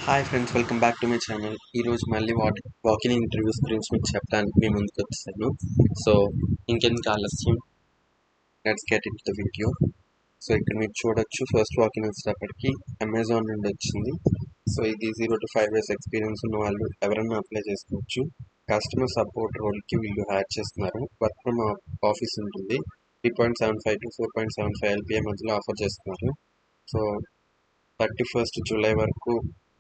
Hi friends, welcome back to my channel. ఈరోజు మళ్ళీ walk-in interviews గురించి మీకు చెప్పడానికి మీ ముందుకు వచ్చాను. సో ఇంకెందుకు ఆలస్యం, let's get in to the video. So ఇక్కడ మీరు చూడొచ్చు, ఫస్ట్ వాకిన్ వచ్చేటప్పటికి అమెజాన్ నుండి వచ్చింది. సో ఇది 0 to 5 years ఎక్స్పీరియన్స్ ఉన్న వాళ్ళు ఎవరైనా అప్లై చేసుకోవచ్చు. కస్టమర్ సపోర్ట్ రోల్కి వీళ్ళు హ్యాడ్ చేస్తున్నారు. వర్క్ ఫ్రమ్ ఆఫీస్ ఉంటుంది. 3.75 to 4.75 LPA మధ్యలో ఆఫర్ చేస్తున్నారు. సో 31st July వరకు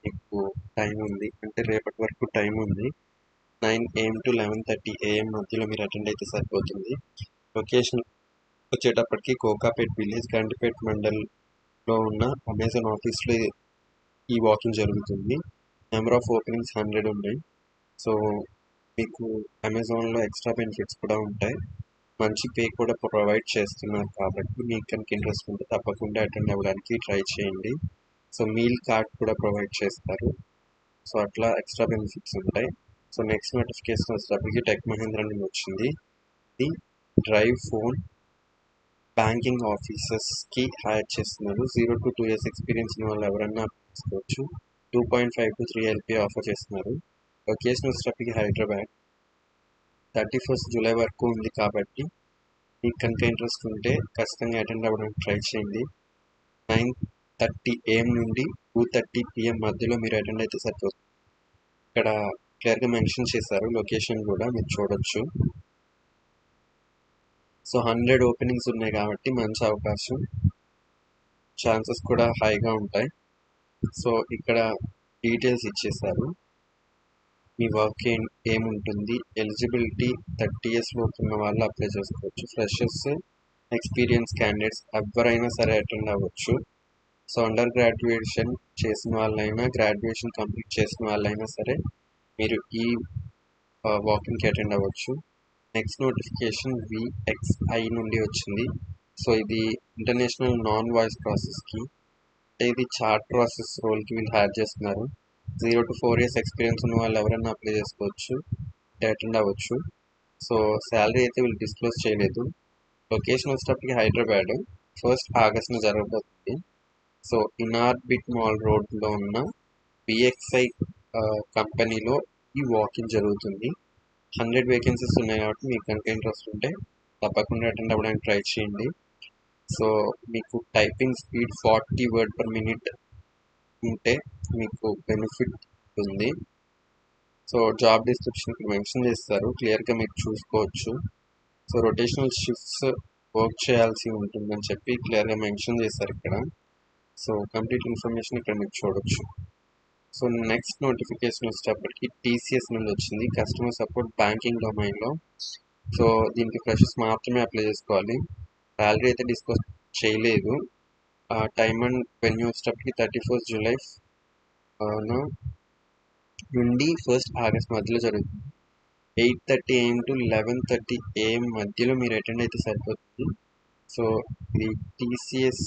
మీకు టైం ఉంది, అంటే రేపటి వరకు టైం ఉంది. 9 AM to 11:30 AM మధ్యలో మీరు అటెండ్ అయితే సరిపోతుంది. లొకేషన్ వచ్చేటప్పటికి కోకాపేట్ విలేజ్, గండిపేట్ మండల్లో ఉన్న అమెజాన్ ఆఫీస్లో ఈ వాకింగ్ జరుగుతుంది. నెంబర్ ఆఫ్ ఓపెనింగ్స్ 100 ఉన్నాయి. సో మీకు అమెజాన్లో ఎక్స్ట్రా బెనిఫిట్స్ కూడా ఉంటాయి. మంచి పే కూడా ప్రొవైడ్ చేస్తున్నారు. కాబట్టి మీకు కనుక ఇంట్రెస్ట్ ఉంటే తప్పకుండా అటెండ్ అవ్వడానికి ట్రై చేయండి. సో మీల్ కార్డ్ కూడా ప్రొవైడ్ చేస్తారు. సో అట్లా ఎక్స్ట్రా బెనిఫిట్స్ ఉంటాయి. సో నెక్స్ట్ నోటిఫికేషన్ వచ్చేటప్పటికి టెక్ మహీంద్రా నుండి వచ్చింది. ఇది డ్రైవ్ ఫోన్ బ్యాంకింగ్ ఆఫీసర్స్కి హైర్ చేస్తున్నారు. 0 to 2 years ఎక్స్పీరియన్స్ ఉన్న వాళ్ళు ఎవరైనా తీసుకోవచ్చు. 2.5 to 3 LPA ఆఫర్ చేస్తున్నారు. లొకేషన్ వచ్చేటప్పటికి హైదరాబాద్. 31st July వరకు ఉంది. కాబట్టి మీకు కనుక ఇంట్రెస్ట్ ఉంటే ఖచ్చితంగా అటెండ్ అవ్వడానికి ట్రై చేయండి. 9:30 AM నుండి 2:30 PM మధ్యలో మీరు అటెండ్ అయితే సరిపోతుంది. ఇక్కడ క్లియర్గా మెన్షన్ చేశారు లొకేషన్ కూడా, మీరు చూడొచ్చు. సో 100 ఓపెనింగ్స్ ఉన్నాయి కాబట్టి మంచి అవకాశం, ఛాన్సెస్ కూడా హైగా ఉంటాయి. సో ఇక్కడ డీటెయిల్స్ ఇచ్చేసారు. మీ వర్క్ ఏముంటుంది, ఎలిజిబిలిటీ 30 years లోపు ఉన్న వాళ్ళు అప్లై చేసుకోవచ్చు. ఫ్రెషర్స్, ఎక్స్పీరియన్స్ క్యాండిడేట్స్ ఎవరైనా సరే అటెండ్ అవ్వచ్చు. సో అండర్ గ్రాడ్యుయేషన్ చేసిన వాళ్ళైనా, గ్రాడ్యుయేషన్ కంప్లీట్ చేసిన వాళ్ళైనా సరే మీరు ఈ వాకింగ్కి అటెండ్ అవ్వచ్చు. నెక్స్ట్ నోటిఫికేషన్ VXI నుండి వచ్చింది. సో ఇది ఇంటర్నేషనల్ నాన్ వాయిస్ ప్రాసెస్కి, అంటే ఇది చార్ట్ ప్రాసెస్ రోల్కి వీళ్ళు హ్యాడ్ చేస్తున్నారు. 0 to 4 years ఎక్స్పీరియన్స్ ఉన్న వాళ్ళు ఎవరైనా అప్లై చేసుకోవచ్చు, అటెండ్ అవ్వచ్చు. సో శాలరీ అయితే వీళ్ళు డిస్క్లోజ్ చేయలేదు. లొకేషన్ వచ్చేటప్పటికి హైదరాబాద్. 1st August జరగబోతుంది. సో ఇనార్బిట్ మాల్ రోడ్లో ఉన్న VXI కంపెనీలో ఈ వాకింగ్ జరుగుతుంది. 100 వేకెన్సీస్ ఉన్నాయి కాబట్టి మీకు కనుక ఇంట్రెస్ట్ ఉంటే తప్పకుండా అటెండ్ అవ్వడానికి ట్రై చేయండి. సో మీకు typing speed 40 words per minute ఉంటే మీకు బెనిఫిట్ ఉంది. సో జాబ్ డిస్క్రిప్షన్ ఇక్కడ మెన్షన్ చేస్తారు, క్లియర్గా మీరు చూసుకోవచ్చు. సో రొటేషనల్ షిఫ్ట్స్ వర్క్ చేయాల్సి ఉంటుందని చెప్పి క్లియర్గా మెన్షన్ చేశారు ఇక్కడ. సో కంప్లీట్ ఇన్ఫర్మేషన్ ఇక్కడ మీరు చూడొచ్చు. సో నెక్స్ట్ నోటిఫికేషన్ వచ్చేటప్పటికి TCS నుండి వచ్చింది, కస్టమర్ సపోర్ట్ బ్యాంకింగ్ డొమైన్లో. సో దీనికి ఫ్రెషర్స్ మాత్రమే అప్లై చేసుకోవాలి. శాలరీ అయితే డిస్కస్ చేయలేదు. టైమ్ అండ్ వెన్యూ వచ్చేటప్పటికి 31st July నుండి 1st August మధ్యలో జరుగుతుంది. 8:30 AM to 11:30 AM మధ్యలో మీరు అటెండ్ అయితే సరిపోతుంది. సో ఇది TCS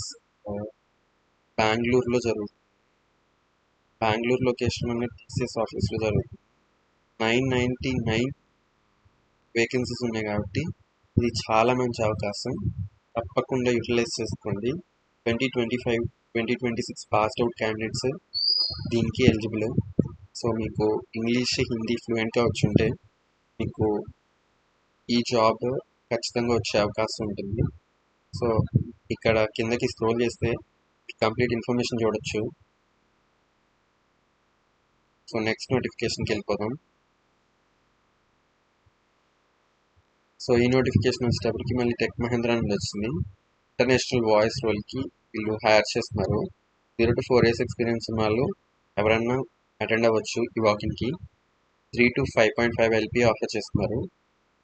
బెంగళూరులో జరుగుతుంది. బెంగళూరు లొకేషన్ ఉన్న TCS ఆఫీస్లో జరుగుతుంది. 999 వేకెన్సీస్ ఉన్నాయి కాబట్టి ఇది చాలా మంచి అవకాశం, తప్పకుండా యూటిలైజ్ చేసుకోండి. 2025-2026 పాస్డ్ అవుట్ క్యాండిడేట్స్ దీనికి ఎలిజిబుల్. సో మీకు ఇంగ్లీష్, హిందీ ఫ్లూయెంట్గా వచ్చి ఉంటే మీకు ఈ జాబ్ ఖచ్చితంగా వచ్చే అవకాశం ఉంటుంది. సో ఇక్కడ కిందకి స్క్రోల్ చేస్తే కంప్లీట్ ఇన్ఫర్మేషన్ చూడొచ్చు. సో నెక్స్ట్ నోటిఫికేషన్కి వెళ్ళిపోదాం. సో ఈ నోటిఫికేషన్ వచ్చేటప్పటికి మళ్ళీ టెక్ మహీంద్రా నుండి వచ్చింది. ఇంటర్నేషనల్ వాయిస్ రోల్కి వీళ్ళు హైర్ చేస్తున్నారు. 0 to 4 years ఎక్స్పీరియన్స్ ఉన్న వాళ్ళు ఎవరైనా అటెండ్ అవ్వచ్చు ఈ వాకింగ్కి. 3 to 5.5 LPA ఆఫర్ చేస్తున్నారు.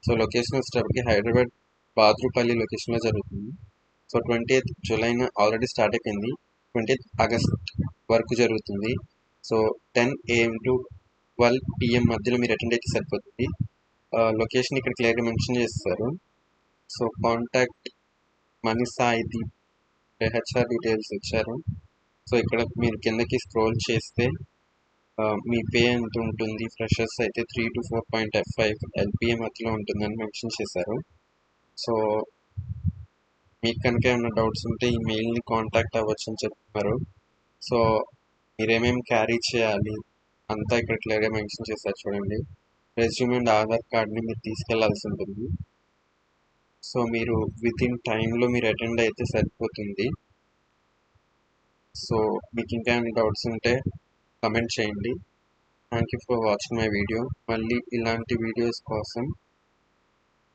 సో లొకేషన్ వచ్చేటప్పటికి హైదరాబాద్ బాద్రుపల్లి లొకేషన్లో జరుగుతుంది. So 20th July already start అయిపోయింది. 20th August వరకు జరుగుతుంది. సో 10 AM to 12 PM మధ్యలో మీరు అటెండ్ అయితే సరిపోతుంది. లొకేషన్ ఇక్కడ క్లియర్గా మెన్షన్ చేస్తారు. సో కాంటాక్ట్ మనీషా ఇది HR డీటెయిల్స్ ఇచ్చారు. సో ఇక్కడ మీరు కిందకి స్క్రోల్ చేస్తే మీ పే ఎంత ఉంటుంది, ఫ్రెషర్స్ అయితే 3 to 4.5 LPA మధ్యలో ఉంటుందని మెన్షన్ చేశారు. సో మీకు కనుక ఏమైనా డౌట్స్ ఉంటే ఈ మెయిల్ని కాంటాక్ట్ అవ్వచ్చు అని చెప్తున్నారు. సో మీరేమేమి క్యారీ చేయాలి అంతా ఇక్కడ క్లియర్గా మెన్షన్ చేస్తారు చూడండి. రెజ్యూమ్ అండ్ ఆధార్ కార్డ్ని మీరు తీసుకెళ్లాల్సి ఉంటుంది. సో మీరు విత్ ఇన్ టైంలో మీరు అటెండ్ అయితే సరిపోతుంది. సో మీకు ఇంకా ఏమైనా డౌట్స్ ఉంటే కమెంట్ చేయండి. Thank you for watching my video. మళ్ళీ ఇలాంటి వీడియోస్ కోసం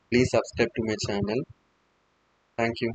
please subscribe to my channel. Thank you.